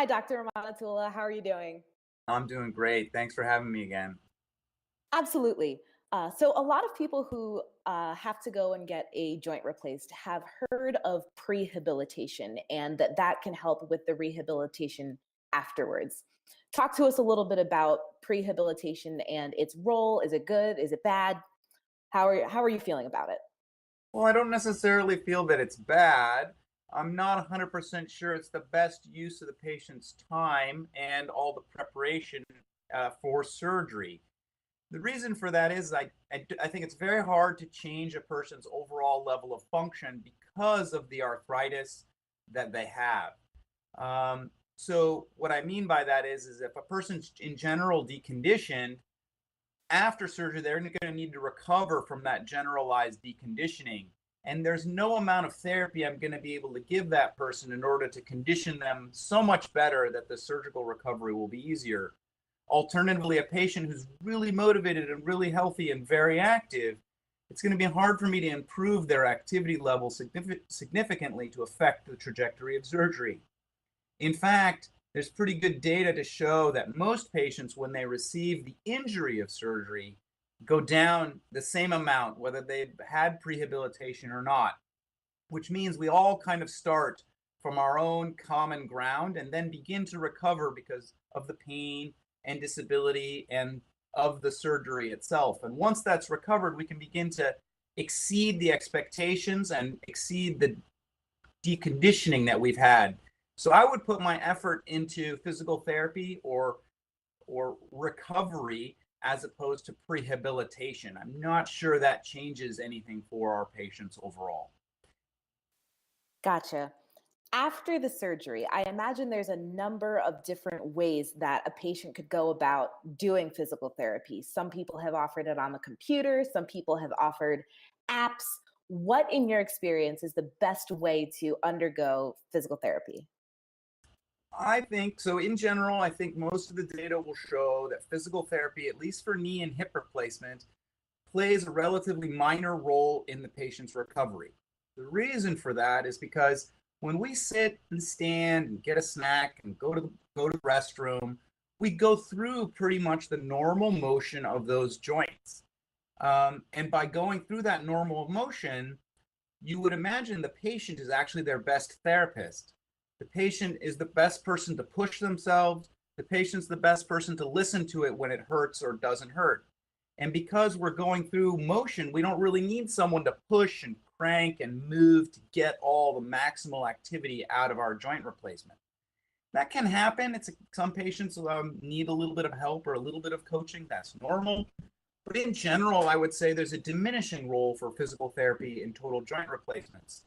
Hi, Dr. Amanatullah. How are you doing? I'm doing great. Thanks for having me again. Absolutely. So, a lot of people who have to go and get a joint replaced have heard of prehabilitation and that can help with the rehabilitation afterwards. Talk to us a little bit about prehabilitation and its role. Is it good? Is it bad? How are you feeling about it? Well, I don't necessarily feel that it's bad. I'm not 100% sure it's the best use of the patient's time and all the preparation for surgery. The reason for that is I think it's very hard to change a person's overall level of function because of the arthritis that they have. So what I mean by that is if a person's in general deconditioned, after surgery, they're going to need to recover from that generalized deconditioning. And there's no amount of therapy I'm going to be able to give that person in order to condition them so much better that the surgical recovery will be easier. Alternatively, a patient who's really motivated and really healthy and very active, it's going to be hard for me to improve their activity level significantly to affect the trajectory of surgery. In fact, there's pretty good data to show that most patients, when they receive the injury of surgery, go down the same amount, whether they've had prehabilitation or not, which means we all kind of start from our own common ground and then begin to recover because of the pain and disability and of the surgery itself. And once that's recovered, we can begin to exceed the expectations and exceed the deconditioning that we've had. So I would put my effort into physical therapy or recovery as opposed to prehabilitation. I'm not sure that changes anything for our patients overall. Gotcha. After the surgery, I imagine there's a number of different ways that a patient could go about doing physical therapy. Some people have offered it on the computer, some people have offered apps. What, in your experience, is the best way to undergo physical therapy? I think so. In general, I think most of the data will show that physical therapy, at least for knee and hip replacement, plays a relatively minor role in the patient's recovery. The reason for that is because when we sit and stand and get a snack and go to the restroom, we go through pretty much the normal motion of those joints. And by going through that normal motion, you would imagine the patient is actually their best therapist. The patient is the best person to push themselves. The patient's the best person to listen to it when it hurts or doesn't hurt. And because we're going through motion, we don't really need someone to push and crank and move to get all the maximal activity out of our joint replacement. That can happen. Some patients need a little bit of help or a little bit of coaching. That's normal. But in general, I would say there's a diminishing role for physical therapy in total joint replacements.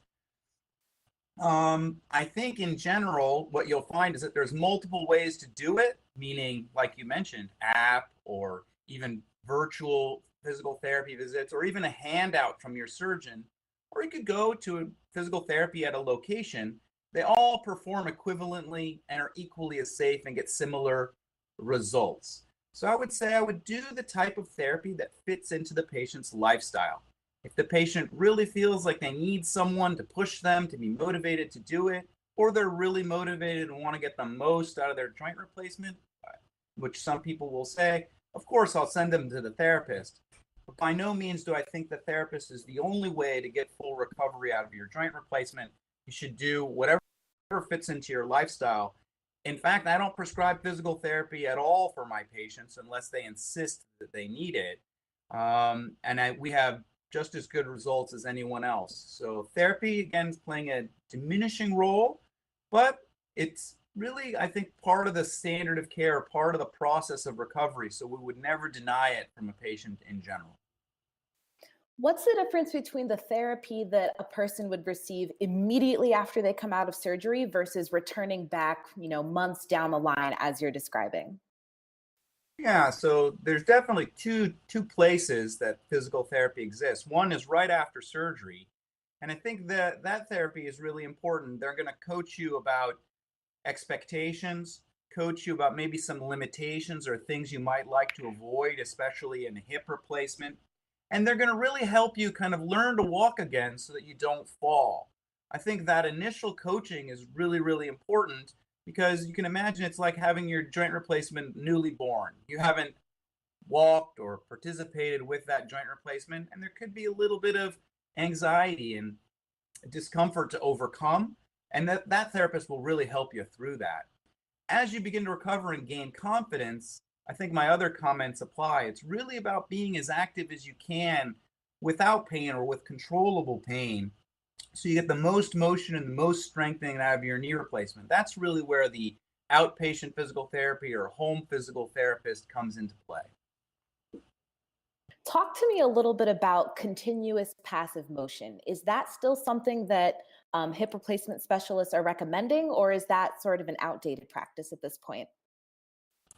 I think in general, what you'll find is that there's multiple ways to do it, meaning, like you mentioned, app or even virtual physical therapy visits, or even a handout from your surgeon, or you could go to a physical therapy at a location. They all perform equivalently and are equally as safe and get similar results. So I would say I would do the type of therapy that fits into the patient's lifestyle. If the patient really feels like they need someone to push them to be motivated to do it, or they're really motivated and want to get the most out of their joint replacement, which some people will say, of course, I'll send them to the therapist. But by no means do I think the therapist is the only way to get full recovery out of your joint replacement. You should do whatever fits into your lifestyle. In fact, I don't prescribe physical therapy at all for my patients unless they insist that they need it. We have just as good results as anyone else. So therapy, again, is playing a diminishing role, but it's really, I think, part of the standard of care, part of the process of recovery. So we would never deny it from a patient in general. What's the difference between the therapy that a person would receive immediately after they come out of surgery versus returning back, months down the line as you're describing? Yeah, so there's definitely two places that physical therapy exists. One is right after surgery, and I think that that therapy is really important. They're going to coach you about expectations, coach you about maybe some limitations or things you might like to avoid, especially in a hip replacement. And they're going to really help you kind of learn to walk again so that you don't fall. I think that initial coaching is really, really important because you can imagine it's like having your joint replacement newly born. You haven't walked or participated with that joint replacement, and there could be a little bit of anxiety and discomfort to overcome, and that therapist will really help you through that. As you begin to recover and gain confidence, I think my other comments apply. It's really about being as active as you can without pain or with controllable pain, so you get the most motion and the most strengthening out of your knee replacement. That's really where the outpatient physical therapy or home physical therapist comes into play. Talk to me a little bit about continuous passive motion. Is that still something that hip replacement specialists are recommending, or is that sort of an outdated practice at this point?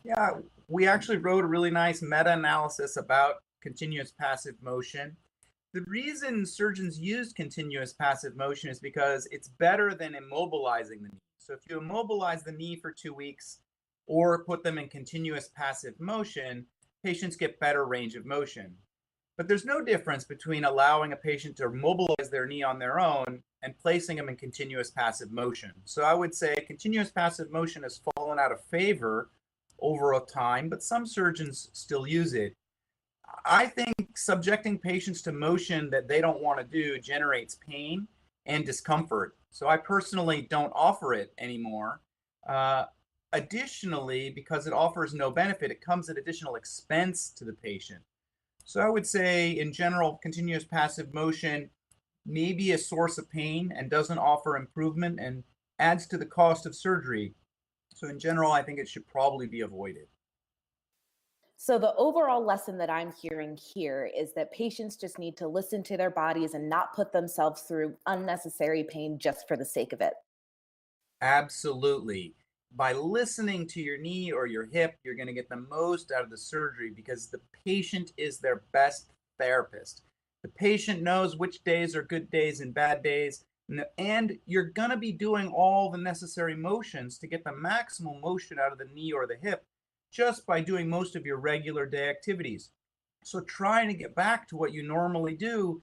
Yeah, we actually wrote a really nice meta-analysis about continuous passive motion. The reason surgeons use continuous passive motion is because it's better than immobilizing the knee. So if you immobilize the knee for 2 weeks or put them in continuous passive motion, patients get better range of motion. But there's no difference between allowing a patient to mobilize their knee on their own and placing them in continuous passive motion. So I would say continuous passive motion has fallen out of favor over a time, but some surgeons still use it. I think subjecting patients to motion that they don't want to do generates pain and discomfort. So I personally don't offer it anymore. Uh, Additionally, because it offers no benefit, it comes at additional expense to the patient. So I would say, in general, continuous passive motion may be a source of pain and doesn't offer improvement and adds to the cost of surgery. So in general, I think it should probably be avoided. So, the overall lesson that I'm hearing here is that patients just need to listen to their bodies and not put themselves through unnecessary pain just for the sake of it. Absolutely. By listening to your knee or your hip, you're going to get the most out of the surgery because the patient is their best therapist. The patient knows which days are good days and bad days, and you're going to be doing all the necessary motions to get the maximal motion out of the knee or the hip just by doing most of your regular day activities. So, trying to get back to what you normally do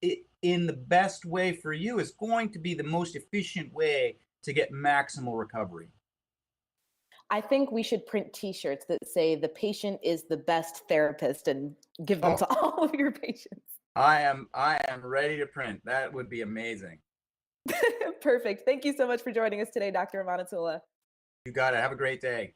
in the best way for you is going to be the most efficient way to get maximal recovery. I think we should print t-shirts that say the patient is the best therapist and give them Oh, to all of your patients. I am ready to print. That would be amazing. Perfect. Thank you so much for joining us today, Dr. Amanatullah. You got it. Have a great day.